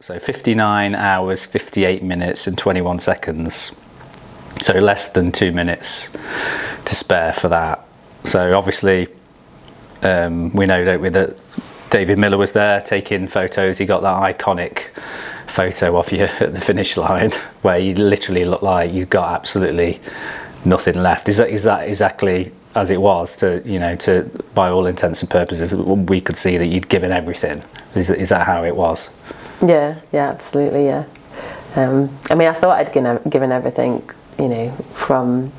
So 59 hours, 58 minutes and 21 seconds. So less than 2 minutes to spare for that. So obviously we know, don't we, that David Miller was there taking photos. He got that iconic photo of you at the finish line where you literally look like you've got absolutely nothing left. Is that exactly as it was, to by all intents and purposes? We could see that you'd given everything. Is that how it was? Yeah, absolutely, yeah. I mean, I thought I'd given everything, from,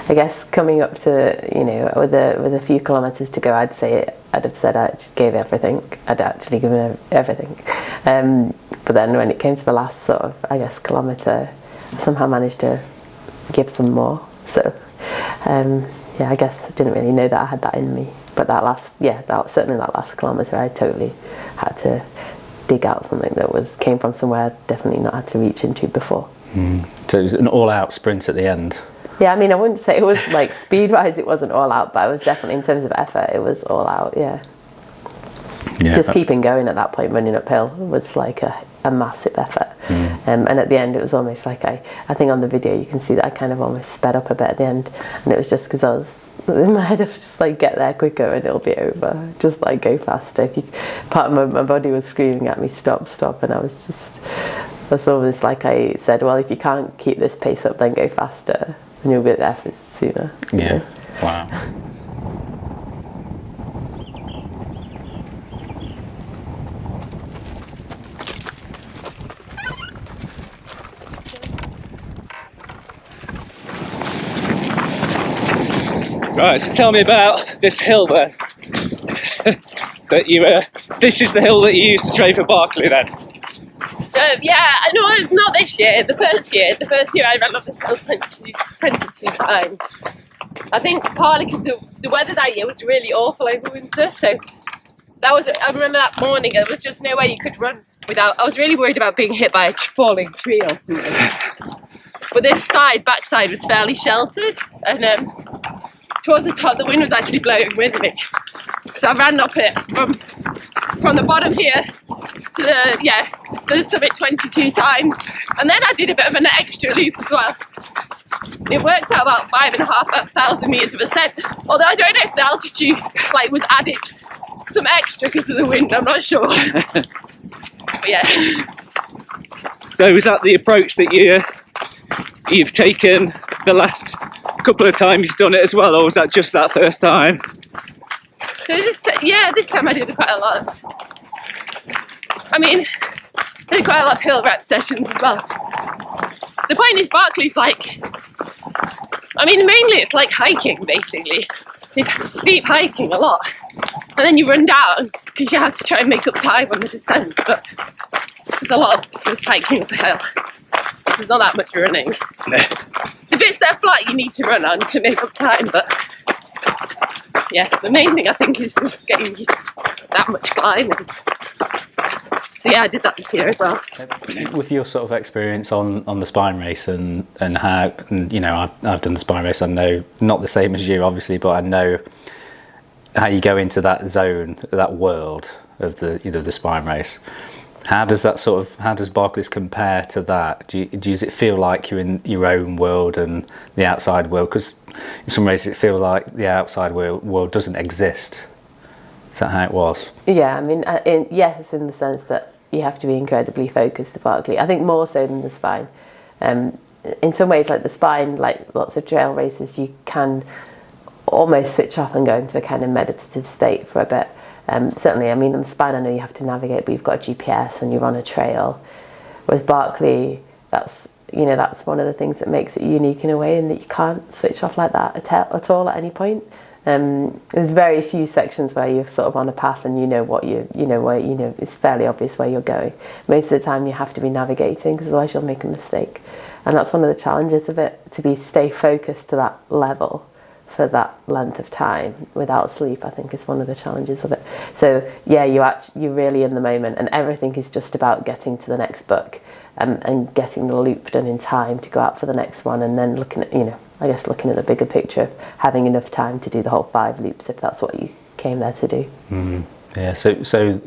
I guess, coming up to, with a few kilometres to go, I'd have said I gave everything. I'd actually given everything. But then when it came to the last sort of, I guess, kilometre, I somehow managed to give some more. So, I guess I didn't really know that I had that in me. But certainly that last kilometre, I totally had to dig out something that came from somewhere I'd definitely not had to reach into before. So it was an all-out sprint at the end. Yeah, I mean, I wouldn't say it was like speed-wise, it wasn't all out, but I was definitely, in terms of effort, it was all out. Yeah. Just keeping going at that point, running uphill, was like a massive effort. And at the end, it was almost like I think on the video you can see that I kind of almost sped up a bit at the end, and it was just because I was in my head, I was just like, get there quicker and it'll be over. Just like go faster. Part of my body was screaming at me, stop, and I was almost like I said, well, if you can't keep this pace up, then go faster, and you'll be there for sooner. Yeah. Wow. Right, so tell me about this hill then. This is the hill that you used to train for Barkley then? No, not this year. The first year I ran up this hill 22 times. I think partly because the weather that year was really awful over winter, so I remember that morning, there was just no way you could run without, I was really worried about being hit by a falling tree or something. But this backside was fairly sheltered, and towards the top, the wind was actually blowing with me. So I ran up it from the bottom here to the summit 22 times. And then I did a bit of an extra loop as well. It worked out about 5,500 metres of ascent. Although I don't know if the altitude was added some extra because of the wind, I'm not sure. But yeah. So was that the approach that you've taken the last couple of times you've done it as well, or was that just that first time? This time I did quite a lot. I did quite a lot of hill rep sessions as well. The point is, Barkley's mainly it's like hiking, basically. It's steep hiking a lot. And then you run down because you have to try and make up time on the descents, but there's a lot of just hiking up the hill. There's not that much running. The bits that are flat you need to run on to make up time, but the main thing I think is just getting used to that much climbing. So I did that this year as well. With your sort of experience on the spine race and how, I've done the spine race, I know not the same as you obviously, but I know how you go into that zone, that world of the spine race. How does Barkley's compare to that? Does it feel like you're in your own world and the outside world? Because in some ways it feels like the outside world doesn't exist. Is that how it was? Yeah, yes, in the sense that you have to be incredibly focused at Barkley. I think more so than the spine. In some ways, like the spine, like lots of trail races, you can almost switch off and go into a kind of meditative state for a bit. Certainly, on the spine, I know you have to navigate, but you've got a GPS and you're on a trail. Whereas Barkley, that's one of the things that makes it unique in a way, in that you can't switch off like that at all at any point. There's very few sections where you're sort of on a path and it's fairly obvious where you're going. Most of the time, you have to be navigating because otherwise you'll make a mistake, and that's one of the challenges of it, to stay focused to that level for that length of time without sleep. I think is one of the challenges of it. So you're really in the moment, and everything is just about getting to the next book and getting the loop done in time to go out for the next one, and then looking at the bigger picture of having enough time to do the whole 5 loops if that's what you came there to do. Yeah. So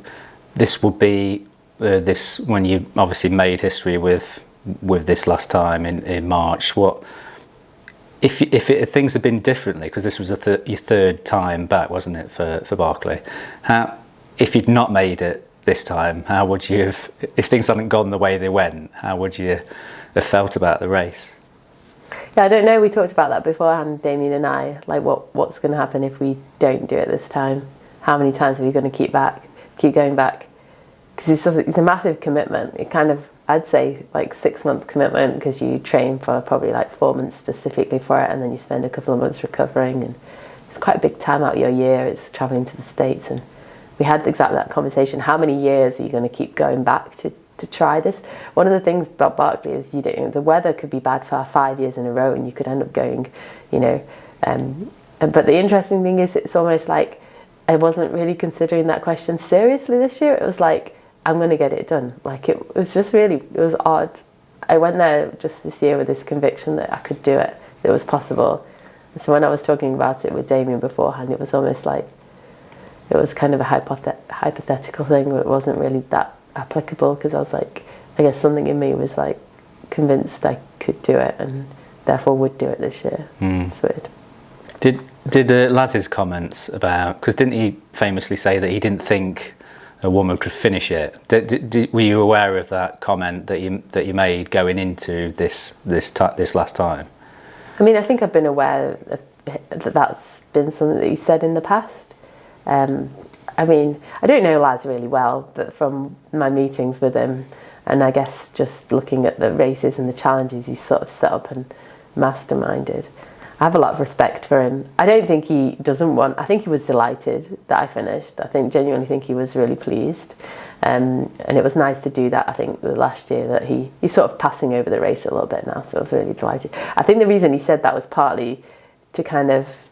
this would be this, when you obviously made history with this last time in March, what if things had been differently, because this was your third time back, wasn't it, for Barkley? If you'd not made it this time, how would you have, if things hadn't gone the way they went, how would you have felt about the race? Yeah, I don't know. We talked about that beforehand, Damien and I. Like, what's going to happen if we don't do it this time? How many times are we going to keep going back? Because it's a massive commitment. It kind of, I'd say, like 6-month commitment, because you train for probably like 4 months specifically for it, and then you spend a couple of months recovering, and it's quite a big time out of your year. It's traveling to the States, and we had exactly that conversation. How many years are you going to keep going back to try this? One of the things about Barkley is the weather could be bad for 5 years in a row, and you could end up going, but the interesting thing is, it's almost like I wasn't really considering that question seriously this year. It was like, I'm going to get it done. Like, it was just really, it was odd. I went there just this year with this conviction that I could do it, that it was possible. And so when I was talking about it with Damien beforehand, it was almost like, it was kind of a hypothetical thing, but it wasn't really that applicable, because I was like, I guess something in me was like convinced I could do it, and therefore would do it this year. It's weird. Did Laz's comments about, because didn't he famously say that he didn't think a woman could finish it? Were you aware of that comment that you made going into this last time? I mean, I think I've been aware of that's been something that he said in the past. I mean, I don't know Laz really well, but from my meetings with him, and I guess just looking at the races and the challenges he's sort of set up and masterminded, I have a lot of respect for him. I don't think he doesn't want, I think he was delighted that I finished. I genuinely think he was really pleased. And it was nice to do that, I think, the last year, that he's sort of passing over the race a little bit now, so I was really delighted. I think the reason he said that was partly to kind of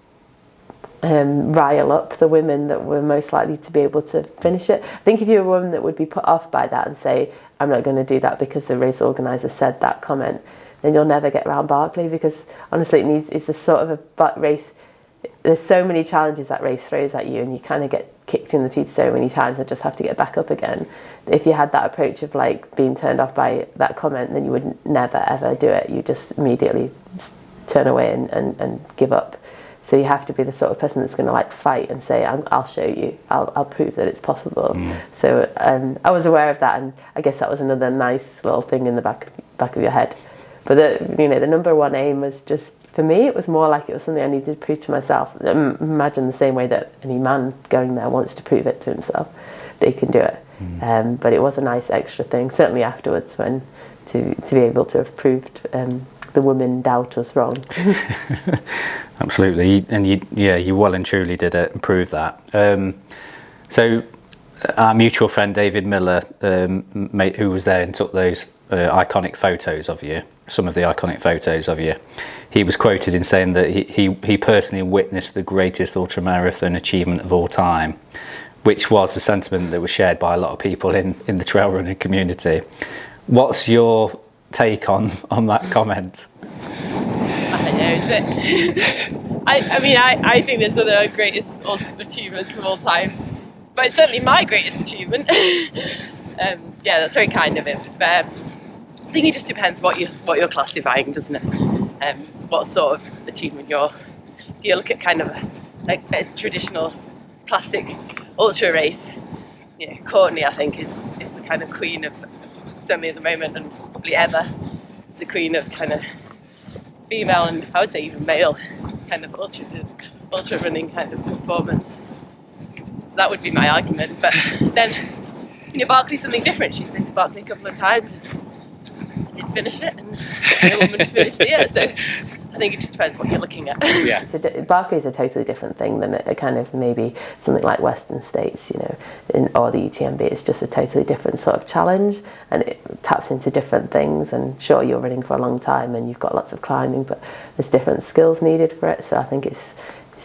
rile up the women that were most likely to be able to finish it. I think if you're a woman that would be put off by that and say, I'm not going to do that because the race organiser said that comment, then you'll never get around Barkley, because honestly it's a sort of a race. There's so many challenges that race throws at you, and you kind of get kicked in the teeth so many times and just have to get back up again. If you had that approach of like being turned off by that comment, then you would never ever do it. You just immediately turn away and give up. So you have to be the sort of person that's going to like fight and say, I'll show you, I'll prove that it's possible. So I was aware of that, and I guess that was another nice little thing in the back of your head. But the number one aim was just, for me, it was more like it was something I needed to prove to myself. Imagine the same way that any man going there wants to prove it to himself, that he can do it. But it was a nice extra thing, certainly afterwards, when to be able to have proved the women doubt us wrong. Absolutely, and you well and truly did it and proved that. So our mutual friend David Miller, who was there and took those iconic photos of you, some of the iconic photos of you, he was quoted in saying that he personally witnessed the greatest ultramarathon achievement of all time, which was a sentiment that was shared by a lot of people in the trail running community. What's your take on that comment? I don't know. I think it's one of the greatest achievements of all time, but it's certainly my greatest achievement. That's very kind of him. But I think it just depends what you're classifying, doesn't it? What sort of achievement if you look at kind of a traditional classic ultra race, Courtney, I think, is the kind of queen of, certainly at the moment and probably ever, is the queen of kind of female, and I would say even male, kind of ultra running kind of performance. So that would be my argument. But then, Barkley's something different. She's been to Barkley a couple of times and didn't finish it, and a woman's finished it. So I think it just depends what you're looking at. Yeah. So Barkley is a totally different thing than a kind of maybe something like Western States, or the UTMB. It's just a totally different sort of challenge, and it taps into different things. And sure, you're running for a long time and you've got lots of climbing, but there's different skills needed for it. So I think it's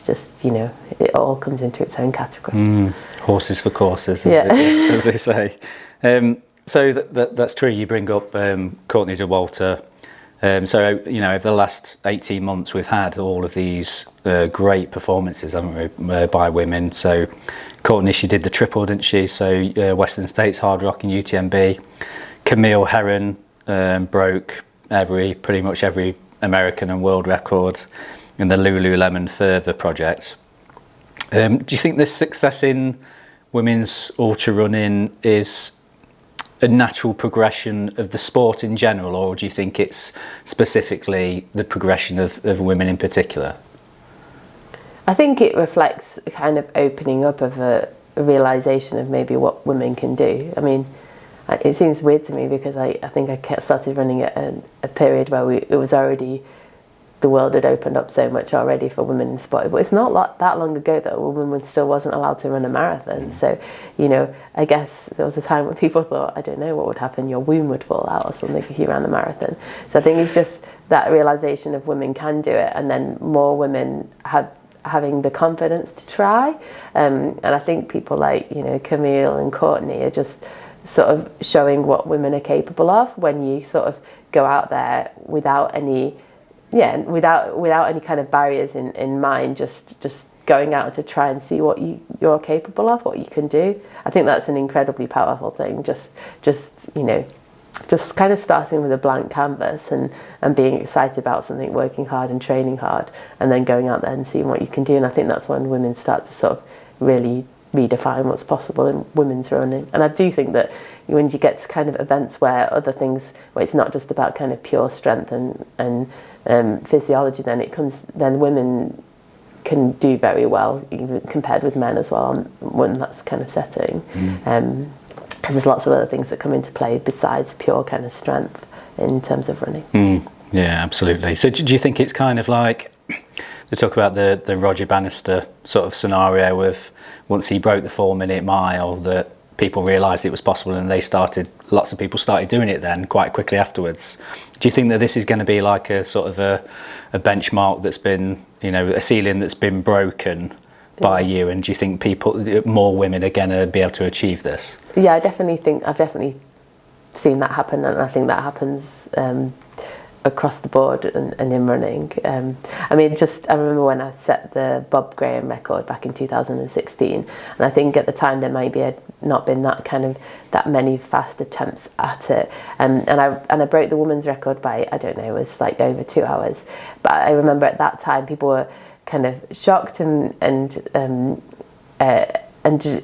just, it all comes into its own category. Horses for courses, as they say. So that's true. You bring up Courtney Dauwalter. So, over the last 18 months, we've had all of these great performances, haven't we, by women. So, Courtney, she did the triple, didn't she? So, Western States, Hard Rock and UTMB. Camille Herron broke pretty much every American and world record in the Lululemon Further project. Do you think this success in women's ultra running is a natural progression of the sport in general, or do you think it's specifically the progression of women in particular? I think it reflects a kind of opening up of a realisation of maybe what women can do. I mean, it seems weird to me because I think I started running at a period where it was already, the world had opened up so much already for women in sport, but it's not that long ago that a woman still wasn't allowed to run a marathon. So, I guess there was a time when people thought, I don't know what would happen, your womb would fall out or something if you ran a marathon. So I think it's just that realisation of women can do it, and then more women having the confidence to try. And I think people like, Camille and Courtney are just sort of showing what women are capable of when you sort of go out there without any kind of barriers in mind, just going out to try and see what you're capable of, what you can do. I think that's an incredibly powerful thing. Just kind of starting with a blank canvas and being excited about something, working hard and training hard, and then going out there and seeing what you can do. And I think that's when women start to sort of really redefine what's possible in women's running. And I do think that when you get to kind of events where it's not just about kind of pure strength and physiology, then women can do very well, even compared with men as well, when that's kind of setting. Because there's lots of other things that come into play besides pure kind of strength in terms of running. Yeah, absolutely. So do you think it's kind of like, they talk about the Roger Bannister sort of scenario of once he broke the 4-minute mile, that people realised it was possible, and lots of people started doing it then quite quickly afterwards. Do you think that this is going to be like a sort of a benchmark that's been, a ceiling that's been broken by you, and do you think more women are going to be able to achieve this? Yeah, I've definitely seen that happen, and I think that happens across the board and in running. I remember when I set the Bob Graham record back in 2016, and I think at the time there maybe had not been that many fast attempts at it, and I broke the women's record by, I don't know, it was like over 2 hours. But I remember at that time people were kind of shocked, and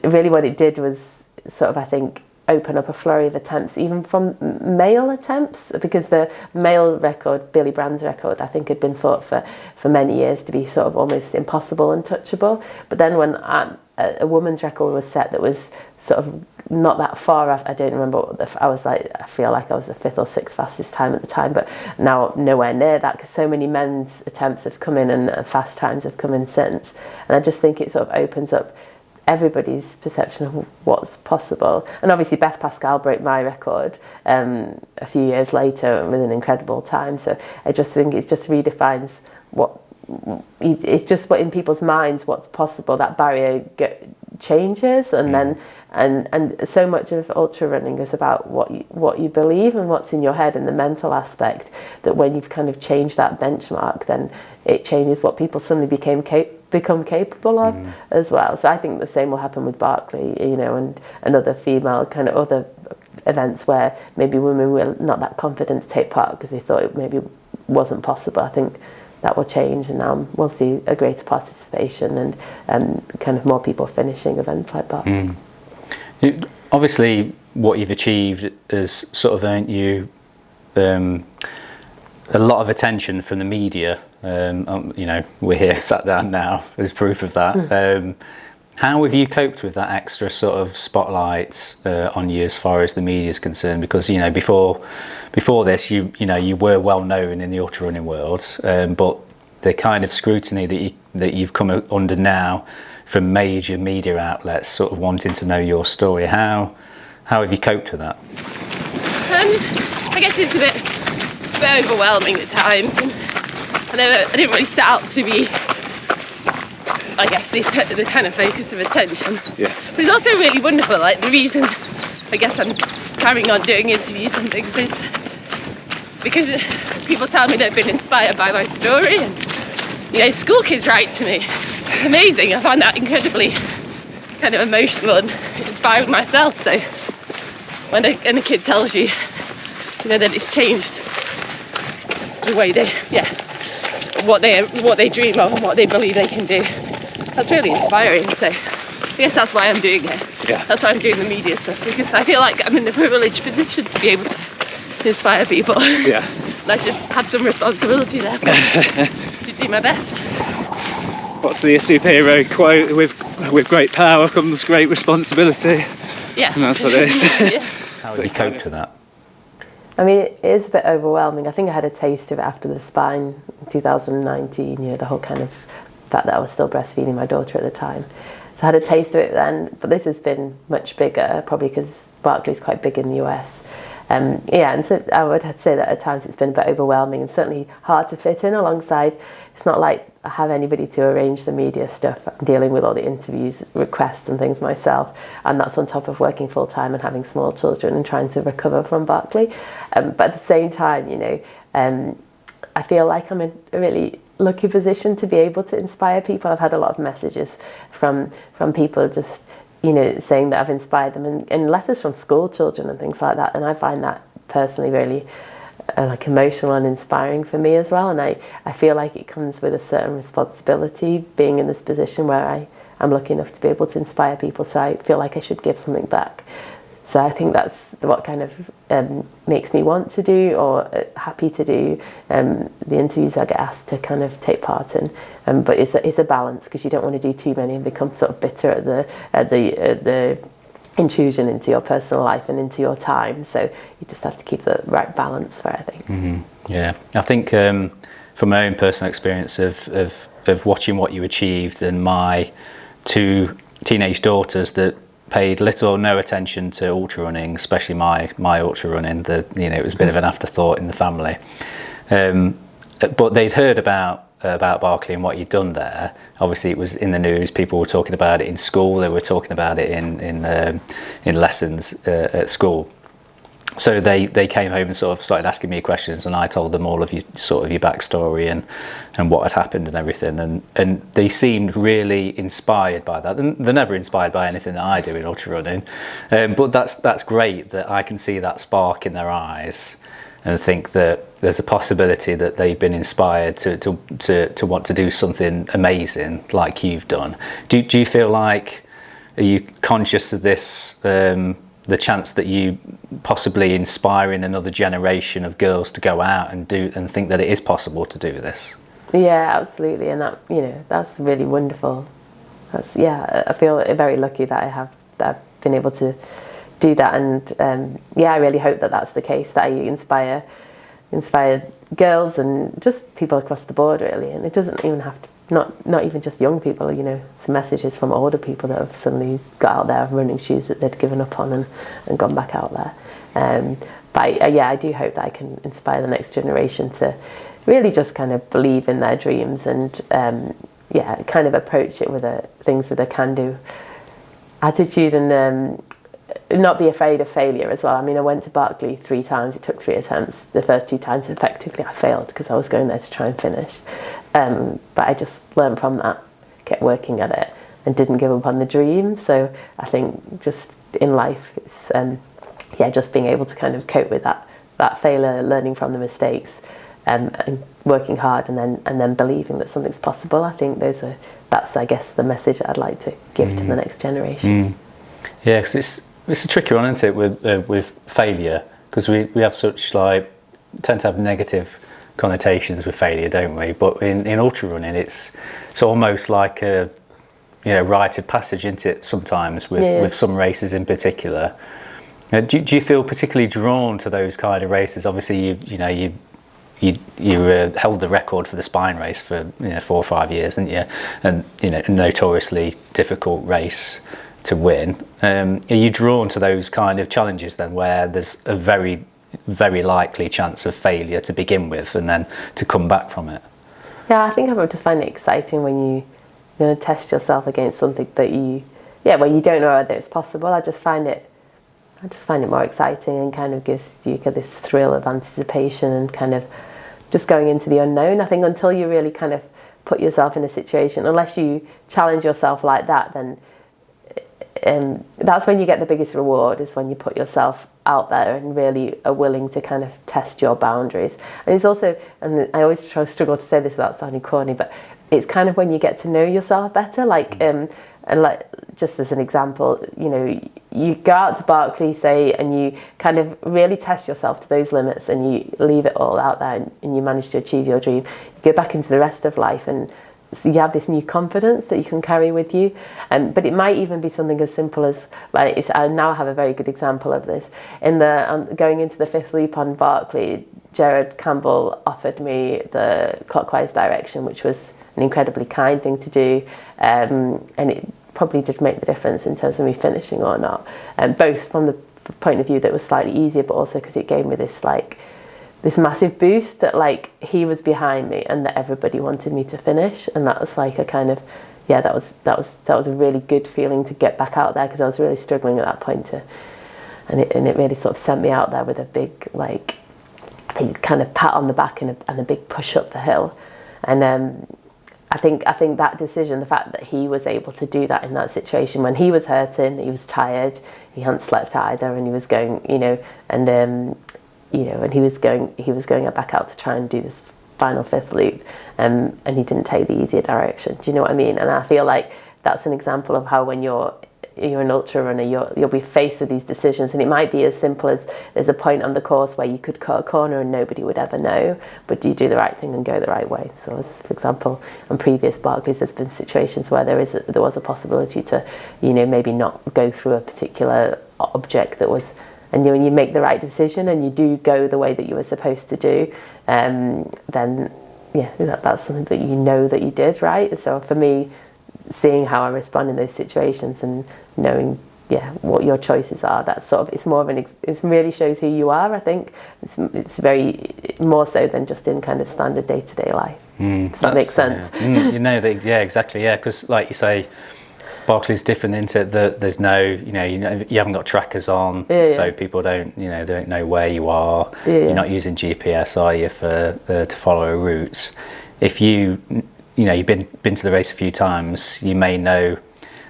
really what it did was sort of, I think, open up a flurry of attempts, even from male attempts, because the male record, Billy Brand's record, I think had been thought for many years to be sort of almost impossible, untouchable. But then when a woman's record was set that was sort of not that far off, I don't remember I feel like I was the 5th or 6th fastest time at the time, but now nowhere near that, because so many men's attempts have come in and fast times have come in since. And I just think it sort of opens up everybody's perception of what's possible. And obviously Beth Pascal broke my record a few years later with an incredible time. So I just think it just redefines it's just what in people's minds what's possible. That barrier changes, and then and so much of ultra running is about what you believe and what's in your head, and the mental aspect, that when you've kind of changed that benchmark, then it changes what people suddenly become capable of as well. So I think the same will happen with Barkley, and other female kind of other events where maybe women were not that confident to take part because they thought it maybe wasn't possible. I think that will change, and now we'll see a greater participation and kind of more people finishing events like that. Obviously, what you've achieved has sort of earned you a lot of attention from the media. We're here sat down now as proof of that. How have you coped with that extra sort of spotlight on you as far as the media is concerned? Because before this, you were well known in the ultra running world, but the kind of scrutiny that you've come under now from major media outlets, sort of wanting to know your story, how have you coped with that? I guess it's a bit overwhelming at times, and I didn't really set out to be, I guess, the kind of focus of attention. Yeah. But it's also really wonderful. Like, the reason I guess I'm carrying on doing interviews and things is because people tell me they've been inspired by my story, and you know, school kids write to me. It's amazing. I find that incredibly kind of emotional and inspiring myself. So when a kid tells you, you know, that it's changed the way they, what they dream of and what they believe they can do, that's really inspiring. So I guess that's why I'm doing it. Yeah. That's why I'm doing the media stuff, because I feel like I'm in a privileged position to be able to inspire people. Yeah. And I just had some responsibility there to do my best. What's the superhero quote? With great power comes great responsibility. Yeah. And that's what it is. Yeah. How have you coped with that? I mean, it is a bit overwhelming. I think I had a taste of it after the spine in 2019, you know, the whole kind of fact that I was still breastfeeding my daughter at the time. So I had a taste of it then, but this has been much bigger, probably because Barkley's quite big in the US. And so I would say that at times it's been a bit overwhelming and certainly hard to fit in alongside. It's not like I have anybody to arrange the media stuff. I'm dealing with all the interviews, requests and things myself, and that's on top of working full time and having small children and trying to recover from Barkley. But at the same time, you know, I feel like I'm in a really lucky position to be able to inspire people. I've had a lot of messages from people just, you know, saying that I've inspired them, and letters from school children and things like that. And I find that personally really like emotional and inspiring for me as well. And I feel like it comes with a certain responsibility being in this position where I'm lucky enough to be able to inspire people. So I feel like I should give something back. So I think that's what kind of makes me want to do, or happy to do, the interviews I get asked to kind of take part in. But it's a balance, because you don't want to do too many and become sort of bitter at the intrusion into your personal life and into your time. So you just have to keep the right balance for it, I think. Mm-hmm. Yeah, I think from my own personal experience of watching what you achieved, and my 2 teenage daughters that paid little or no attention to ultra running, especially my ultra running. It was a bit of an afterthought in the family, but they'd heard about Barkley and what you'd done there. Obviously, it was in the news. People were talking about it in school. They were talking about it in lessons at school. So they came home and sort of started asking me questions, and I told them all of your backstory and what had happened and everything, and they seemed really inspired by that. And they're never inspired by anything that I do in ultra running, but that's great that I can see that spark in their eyes, and think that there's a possibility that they've been inspired to want to do something amazing like you've done. Do you feel like, are you conscious of this? The chance that you possibly inspiring another generation of girls to go out and do and think that it is possible to do this? Yeah, absolutely, and that, you know, that's really wonderful. I feel very lucky that I've been able to do that, and I really hope that that's the case, that I inspire girls and just people across the board, really. And it doesn't even have to. Not even just young people, you know, some messages from older people that have suddenly got out there of running shoes that they'd given up on and gone back out there. But I do hope that I can inspire the next generation to really just kind of believe in their dreams and kind of approach it with things with a can-do attitude, and not be afraid of failure as well. I mean, I went to Barkley 3 times. It took 3 attempts. The first 2 times, effectively, I failed because I was going there to try and finish. But I just learned from that, kept working at it, and didn't give up on the dream. So I think just in life, it's just being able to kind of cope with that failure, learning from the mistakes, and working hard, and then believing that something's possible. I think that's I guess the message that I'd like to give to the next generation. Yeah, because it's a tricky one, isn't it, with failure, because we have such tend to have negative connotations with failure, don't we? But in ultra running, it's almost like a rite of passage, isn't it? Sometimes with some races in particular. Do you feel particularly drawn to those kind of races? Obviously, you held the record for the spine race for 4 or 5 years, didn't you? And a notoriously difficult race to win. Are you drawn to those kind of challenges then, where there's a very, very likely chance of failure to begin with, and then to come back from it? Yeah, I think I would just find it exciting when you test yourself against something that where you don't know whether it's possible. I just find it I just find it more exciting and kind of gives you this thrill of anticipation and kind of just going into the unknown. I think until you really kind of put yourself in a situation, unless you challenge yourself like that, then that's when you get the biggest reward, is when you put yourself out there and really are willing to kind of test your boundaries. And it's also, and I always struggle to say this without sounding corny, but it's kind of when you get to know yourself better, like, and like, just as an example, you know, you go out to Barkley, say, and you kind of really test yourself to those limits and you leave it all out there and you manage to achieve your dream. You go back into the rest of life and so you have this new confidence that you can carry with you. But it might even be something as simple as, like, I now have a very good example of this. In the going into the 5th loop on Barkley, Jared Campbell offered me the clockwise direction, which was an incredibly kind thing to do, and it probably did make the difference in terms of me finishing or not, both from the point of view that it was slightly easier, but also because it gave me this, like, this massive boost that, like, he was behind me and that everybody wanted me to finish. And that was like a kind of, yeah, that was a really good feeling to get back out there, because I was really struggling at that point and it really sort of sent me out there with a big, like, I think, kind of pat on the back and a big push up the hill. And I think that decision, the fact that he was able to do that in that situation when he was hurting, he was tired, he hadn't slept either, and he was going, you know, and he was going back out to try and do this final 5th loop, and he didn't take the easier direction. Do you know what I mean? And I feel like that's an example of how when you're an ultra runner, you'll be faced with these decisions, and it might be as simple as there's a point on the course where you could cut a corner and nobody would ever know, but do you do the right thing and go the right way? So, as for example, on previous Barkleys, there's been situations where there was a possibility to, you know, maybe not go through a particular object that was. And when you make the right decision and you do go the way that you were supposed to do, then yeah, that's something that you know that you did right. So for me, seeing how I respond in those situations and knowing, yeah, what your choices are, that's sort of, it's more of it really shows who you are. I think it's very more so than just in kind of standard day-to-day life. Does that make sense? Yeah. You know that, yeah, exactly, yeah, because like you say, Barkley's different into that. There's no, you haven't got trackers on, so people don't, they don't know where you are. You're not using GPS, are you, to follow a route? If you've been to the race a few times, you may know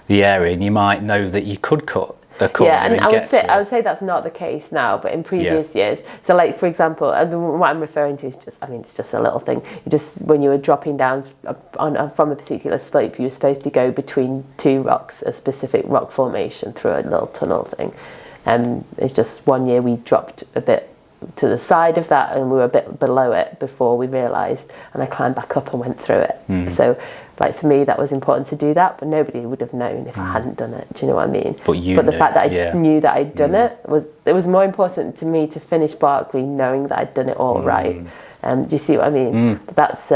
the area, and you might know that you could cut a corner. Yeah, and I would say that's not the case now, but in previous years. So, like, for example, what I'm referring to is just, it's just a little thing. When you were dropping down from a particular slope, you were supposed to go between two rocks, a specific rock formation, through a little tunnel thing. It's just one year we dropped a bit to the side of that and we were a bit below it before we realised, and I climbed back up and went through it. So, like, for me that was important to do that, but nobody would have known if I hadn't done it. Do you know what I mean? But the fact that I knew that I'd done it was more important to me to finish Barkley knowing that I'd done it all right. Do you see what I mean? That's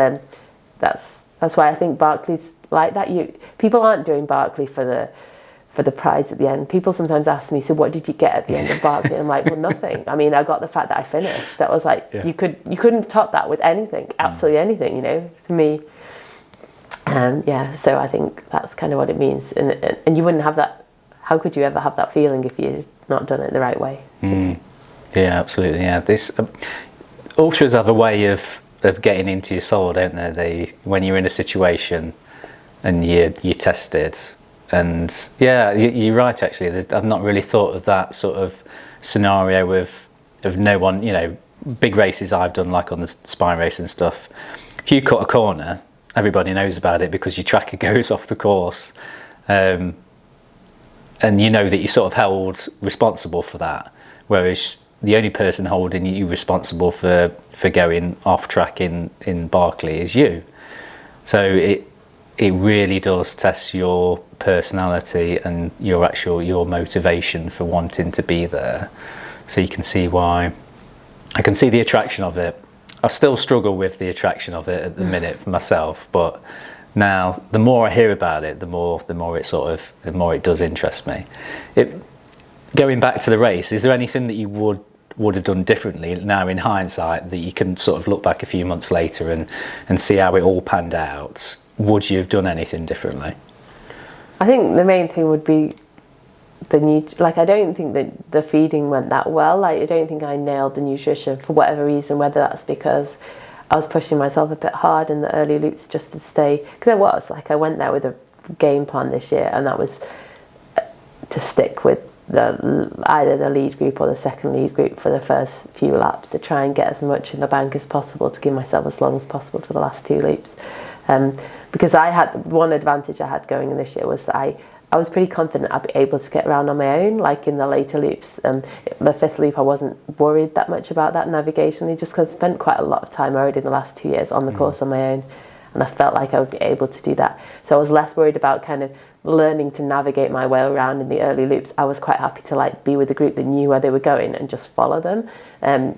why I think Barkley's like that. People aren't doing Barkley for the prize at the end. People sometimes ask me, so what did you get at the end of Barkley? I'm like, well, nothing. I mean, I got the fact that I finished. That was like, you couldn't top that with anything, absolutely anything, to me. So I think that's kind of what it means. And you wouldn't have that, how could you ever have that feeling if you'd not done it the right way? Yeah, absolutely, yeah. This ultras have a way of getting into your soul, don't they? When you're in a situation and you're tested. And yeah, you're right, actually. I've not really thought of that sort of scenario of no one, big races I've done, like on the spine race and stuff. If you cut a corner, everybody knows about it because your tracker goes off the course. And you know that you're sort of held responsible for that. Whereas the only person holding you responsible for going off track in Barkley is you. So it really does test your personality and your motivation for wanting to be there. So you can see why. I can see the attraction of it. I still struggle with the attraction of it at the minute for myself, but now the more I hear about it, the more it does interest me. Going back to the race, is there anything that you would have done differently now in hindsight that you can sort of look back a few months later and see how it all panned out? Would you have done anything differently? I think the main thing would be I don't think that the feeding went that well. Like, I don't think I nailed the nutrition for whatever reason, whether that's because I was pushing myself a bit hard in the early loops just to stay, because I went there with a game plan this year, and that was to stick with either the lead group or the second lead group for the first few laps, to try and get as much in the bank as possible, to give myself as long as possible for the last 2 loops. Because I had one advantage I had going in this year was that I was pretty confident I'd be able to get around on my own, like in the later loops. The 5th loop, I wasn't worried that much about that navigationally, just because I spent quite a lot of time already in the last 2 years on the course on my own, and I felt like I would be able to do that. So I was less worried about kind of learning to navigate my way around in the early loops. I was quite happy to like be with a group that knew where they were going and just follow them,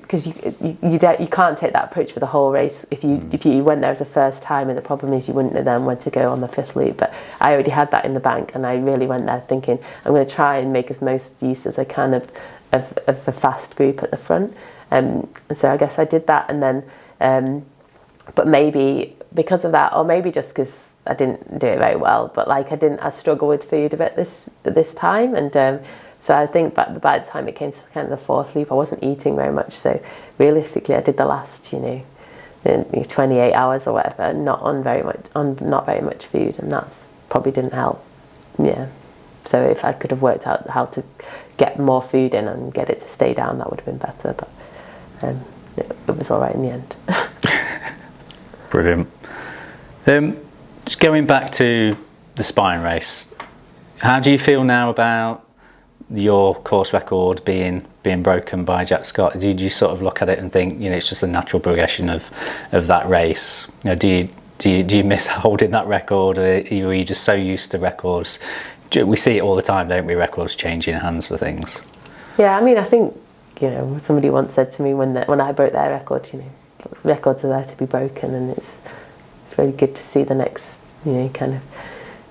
because you can't take that approach for the whole race. If you went there as a first time, and the problem is you wouldn't know then when to go on the 5th loop. But I already had that in the bank, and I really went there thinking I'm going to try and make as most use as I can of a fast group at the front. And so I guess I did that, and then but maybe because of that, or maybe just because I didn't do it very well, but like I struggled with food a bit this time, and so I think by the time it came to kind of the 4th loop, I wasn't eating very much. So realistically, I did the last 28 hours or whatever, not very much food, and that's probably didn't help. Yeah. So if I could have worked out how to get more food in and get it to stay down, that would have been better. But it was all right in the end. Brilliant. Just going back to the Spine race, how do you feel now about your course record being broken by Jack Scott? Did you sort of look at it and think, it's just a natural progression of that race? Do you miss holding that record, or are you just so used to records? We see it all the time, don't we? Records changing hands for things. Yeah, I mean, I think somebody once said to me when I broke their record, records are there to be broken, and it's really good to see the next kind of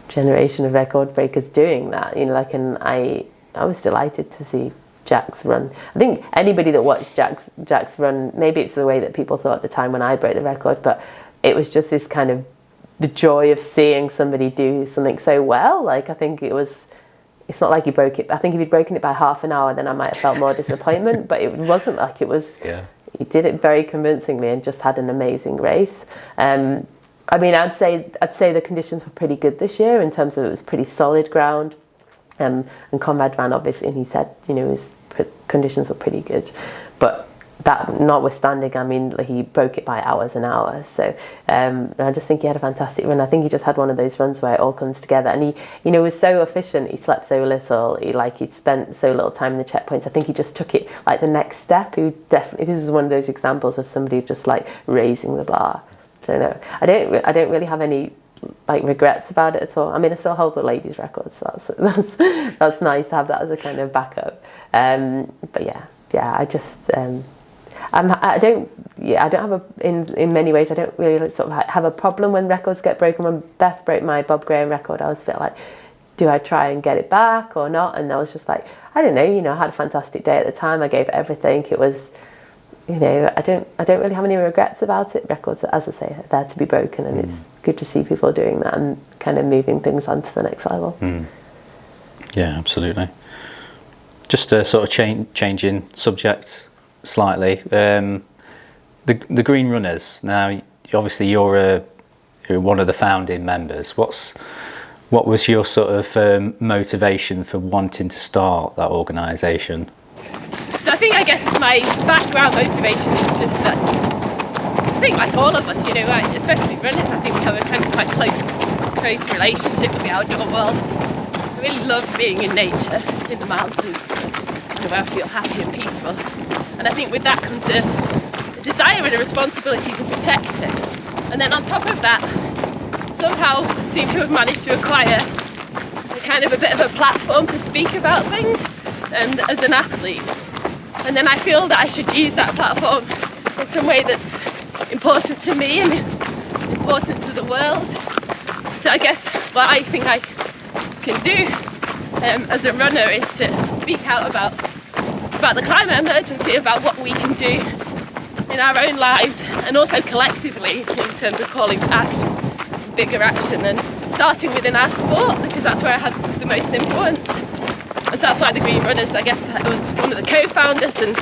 generation of record breakers doing that. And I was delighted to see Jack's run. I think anybody that watched Jack's run, maybe it's the way that people thought at the time when I broke the record, but it was just this kind of the joy of seeing somebody do something so well. Like, I think it's not like he broke it. I think if he'd broken it by half an hour, then I might have felt more disappointment, but it wasn't like it was. Yeah. He did it very convincingly and just had an amazing race. I mean, I'd say the conditions were pretty good this year in terms of it was pretty solid ground. And Conrad ran, obviously, and he said, his conditions were pretty good. But that notwithstanding, I mean, he broke it by hours and hours. So I just think he had a fantastic run. I think he just had one of those runs where it all comes together. And he, was so efficient. He slept so little. He'd spent so little time in the checkpoints. I think he just took it like the next step. This is one of those examples of somebody just like raising the bar. So no, I don't really have any like regrets about it at all. I mean, I still hold the ladies' record, so that's nice to have that as a kind of backup. But yeah, I just. I don't have in many ways I don't really sort of have a problem when records get broken. When Beth broke my Bob Graham record, I was a bit like, do I try and get it back or not? And I was just like, I don't know, I had a fantastic day at the time. I gave it everything. It was, I don't really have any regrets about it. Records, as I say, are there to be broken, and it's good to see people doing that and kind of moving things on to the next level. Yeah, absolutely. Just a sort of changing subject slightly. The Green Runners. Now, obviously, you're one of the founding members. What was your sort of motivation for wanting to start that organisation? So I guess my background motivation is just that I think, like all of us, especially runners, I think we have a kind of quite close relationship with the outdoor world. I really love being in nature, in the mountains. It's kind of where I feel happy and peaceful. And I think with that comes a desire and a responsibility to protect it. And then on top of that, somehow seem to have managed to acquire a bit of a platform to speak about things, and as an athlete. And then I feel that I should use that platform in some way that's important to me and important to the world. So I guess what I think I can do as a runner is to speak out about the climate emergency, about what we can do in our own lives and also collectively in terms of calling to action, bigger action, and starting within our sport, because that's where I had the most influence. So that's why the Green Runners, I guess I was one of the co-founders, and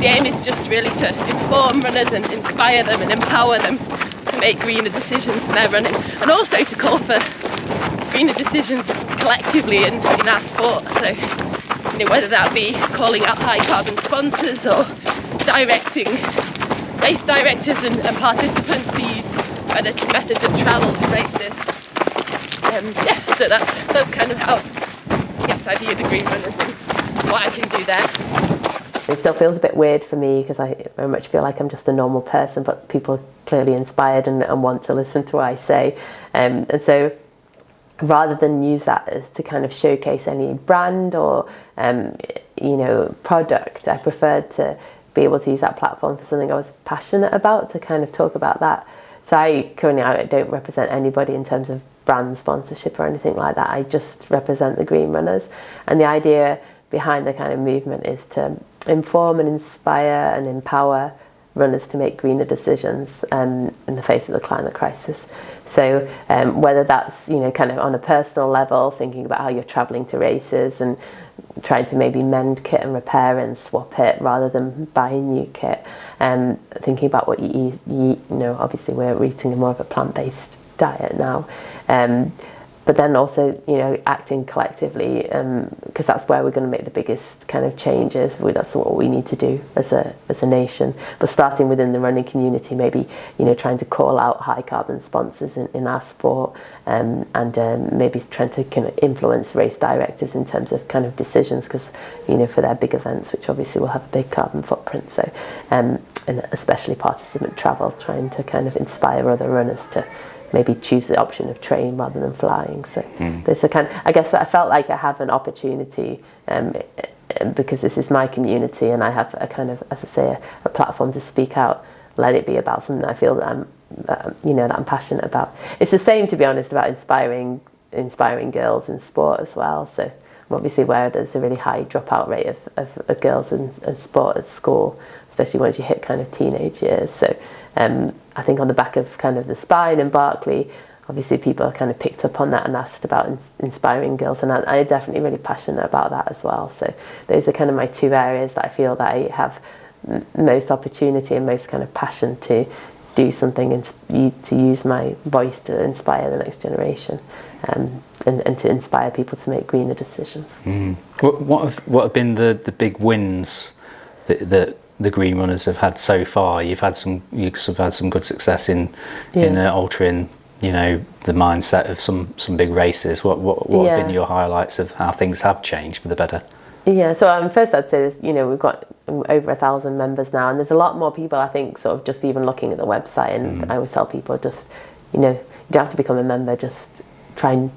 the aim is just really to inform runners and inspire them and empower them to make greener decisions in their running, and also to call for greener decisions collectively in our sport. So, whether that be calling out high carbon sponsors or directing race directors and participants to use better methods of travel to races. So that's kind of how I view the Green Runners and what I can do there. It still feels a bit weird for me because I very much feel like I'm just a normal person, but people are clearly inspired and want to listen to what I say. And so rather than use that as to kind of showcase any brand or, product, I preferred to be able to use that platform for something I was passionate about, to kind of talk about that. So I don't represent anybody in terms of brand sponsorship or anything like that. I just represent the Green Runners. And the idea behind the kind of movement is to inform and inspire and empower runners to make greener decisions in the face of the climate crisis. So whether that's kind of on a personal level, thinking about how you're travelling to races and trying to maybe mend kit and repair and swap it rather than buy a new kit, thinking about what you eat. Obviously we're eating more of a plant-based diet now, but then also acting collectively, because that's where we're going to make the biggest kind of changes. That's what we need to do as a nation. But starting within the running community, maybe trying to call out high carbon sponsors in our sport, and maybe trying to kind of influence race directors in terms of kind of decisions, because for their big events, which obviously will have a big carbon footprint. So and especially participant travel, trying to kind of inspire other runners to maybe choose the option of train rather than flying. So there's a kind of, I guess I felt like I have an opportunity because this is my community, and I have a kind of, as I say, a platform to speak out. Let it be about something I feel that I'm passionate about. It's the same, to be honest, about inspiring girls in sport as well. So obviously where there's a really high dropout rate of girls in sport at school, especially once you hit kind of teenage years. So I think on the back of kind of the Spine and Barkley, obviously people kind of picked up on that and asked about inspiring girls, and I'm definitely really passionate about that as well. So those are kind of my two areas that I feel that I have most opportunity and most kind of passion to do something, and to use my voice to inspire the next generation, and to inspire people to make greener decisions. What have been the big wins that the Green Runners have had so far? You've had some good success in altering the mindset of some big races. What have been your highlights of how things have changed for the better? Yeah, so first I'd say is, we've got over 1,000 members now, and there's a lot more people, I think, sort of just even looking at the website, and I always tell people, just, you don't have to become a member, just try and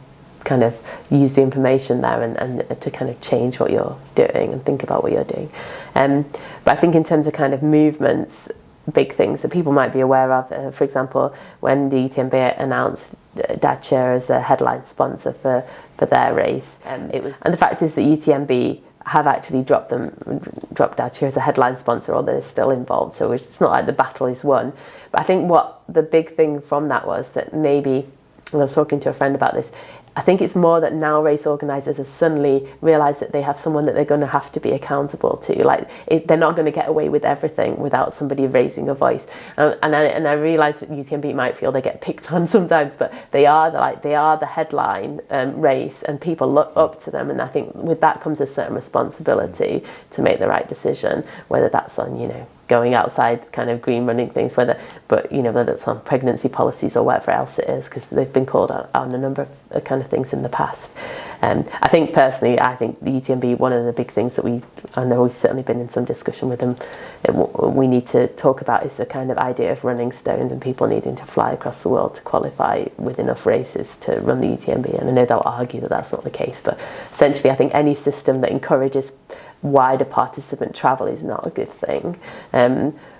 kind of use the information there and to kind of change what you're doing and think about what you're doing. But I think in terms of kind of movements, big things that people might be aware of, for example, when the UTMB announced Dacia as a headline sponsor for their race, and the fact is that UTMB have actually dropped Dacia as a headline sponsor, although they're still involved, so it's not like the battle is won. But I think what the big thing from that was that maybe, I was talking to a friend about this, I think it's more that now race organisers have suddenly realised that they have someone that they're going to have to be accountable to. Like, they're not going to get away with everything without somebody raising a voice. And I realise that UTMB might feel they get picked on sometimes, but they are the headline race, and people look up to them. And I think with that comes a certain responsibility to make the right decision, whether that's on going outside kind of green running things, whether it's on pregnancy policies or whatever else it is, because they've been called out on a number of kind of things in the past. I think personally, the UTMB, one of the big things that I know we've certainly been in some discussion with them, we need to talk about is the kind of idea of running stones and people needing to fly across the world to qualify with enough races to run the UTMB. And I know they'll argue that that's not the case, but essentially I think any system that encourages wider participant travel is not a good thing.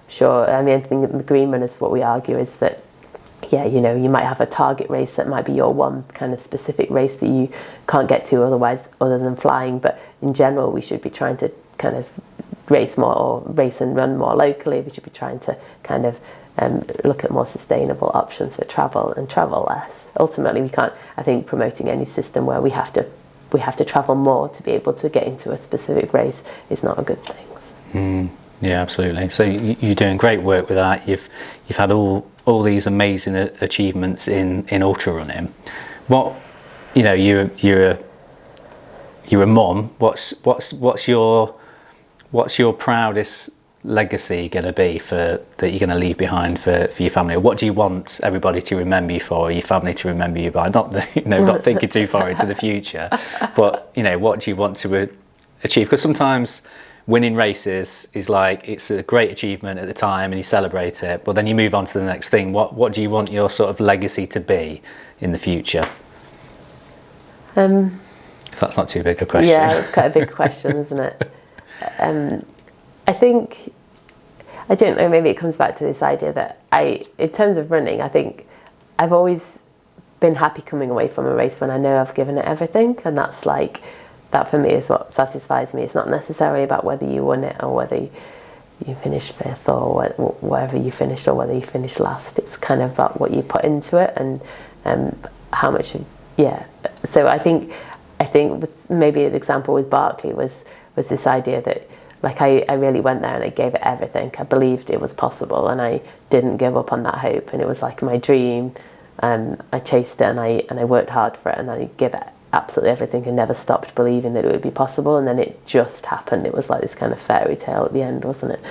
Sure, I think the Green Runners, what we argue is that, you might have a target race that might be your one kind of specific race that you can't get to otherwise, other than flying. But in general, we should be trying to kind of race more, or race and run more locally. We should be trying to kind of look at more sustainable options for travel and travel less. Ultimately, we can't, I think, promoting any system where we have to we have to travel more to be able to get into a specific race is not a good thing. Yeah, absolutely. So you're doing great work with that. You've had all these amazing achievements in ultra running. What, you know, you're a mom. What's your proudest legacy going to be that you're going to leave behind for your family? Or what do you want everybody to remember you for, or your family to remember you by? Not not thinking too far into the future, but what do you want to achieve? Because sometimes winning races is like, it's a great achievement at the time and you celebrate it, but then you move on to the next thing. What do you want your sort of legacy to be in the future? If that's not too big a question. Yeah, it's quite a big question, isn't it? I think, I don't know, maybe it comes back to this idea that in terms of running, I think I've always been happy coming away from a race when I know I've given it everything, and that's like, that for me is what satisfies me. It's not necessarily about whether you won it or whether you finished fifth or whatever you finished or whether you finished last. It's kind of about what you put into it and how much so I think with maybe an example with Barkley was this idea that, like, I really went there and I gave it everything. I believed it was possible and I didn't give up on that hope, and it was like my dream. I chased it and I worked hard for it, and I gave it absolutely everything and never stopped believing that it would be possible, and then it just happened. It was like this kind of fairy tale at the end, wasn't it?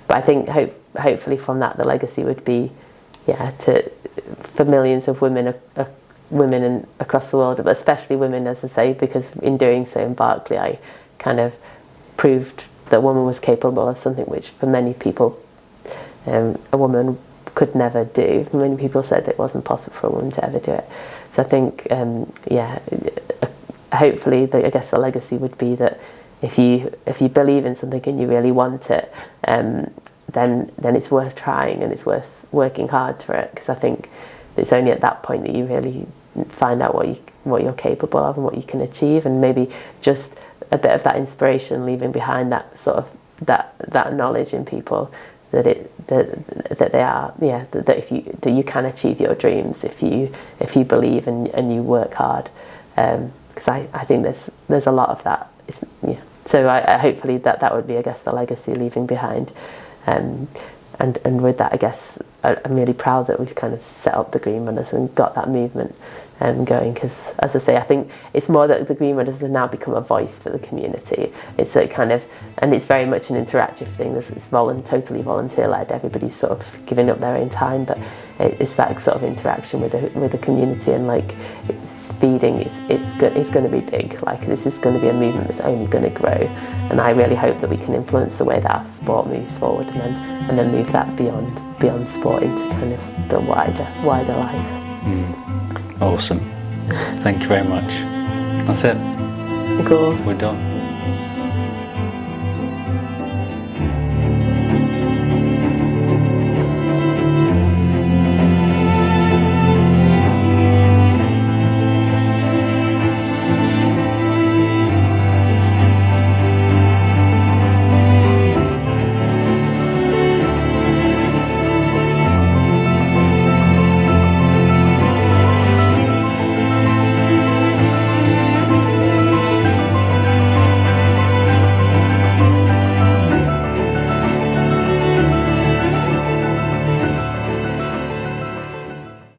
But I think hopefully from that the legacy would be for millions of women across the world, but especially women, as I say, because in doing so in Barkley I kind of proved that a woman was capable of something which for many people a woman could never do. Many people said it wasn't possible for a woman to ever do it. So I think hopefully I guess the legacy would be that if you believe in something and you really want it, then it's worth trying and it's worth working hard for it, because I think it's only at that point that you really find out what you're capable of and what you can achieve, and maybe just a bit of that inspiration, leaving behind that sort of that knowledge in people that you can achieve your dreams if you believe and you work hard, because I think there's a lot of that. So I hopefully that would be, I guess, the legacy leaving behind, and with that, I guess I'm really proud that we've kind of set up the Green Runners and got that movement going, because, as I say, I think it's more that the Green Runners have now become a voice for the community. It's a kind of, and it's very much an interactive thing. It's totally volunteer-led. Everybody's sort of giving up their own time, but it's that sort of interaction with the community, and like it's feeding. It's going to be big. Like, this is going to be a movement that's only going to grow, and I really hope that we can influence the way that our sport moves forward, and then move that beyond sport into kind of the wider life. Awesome. Thank you very much. That's it. Cool. We're done.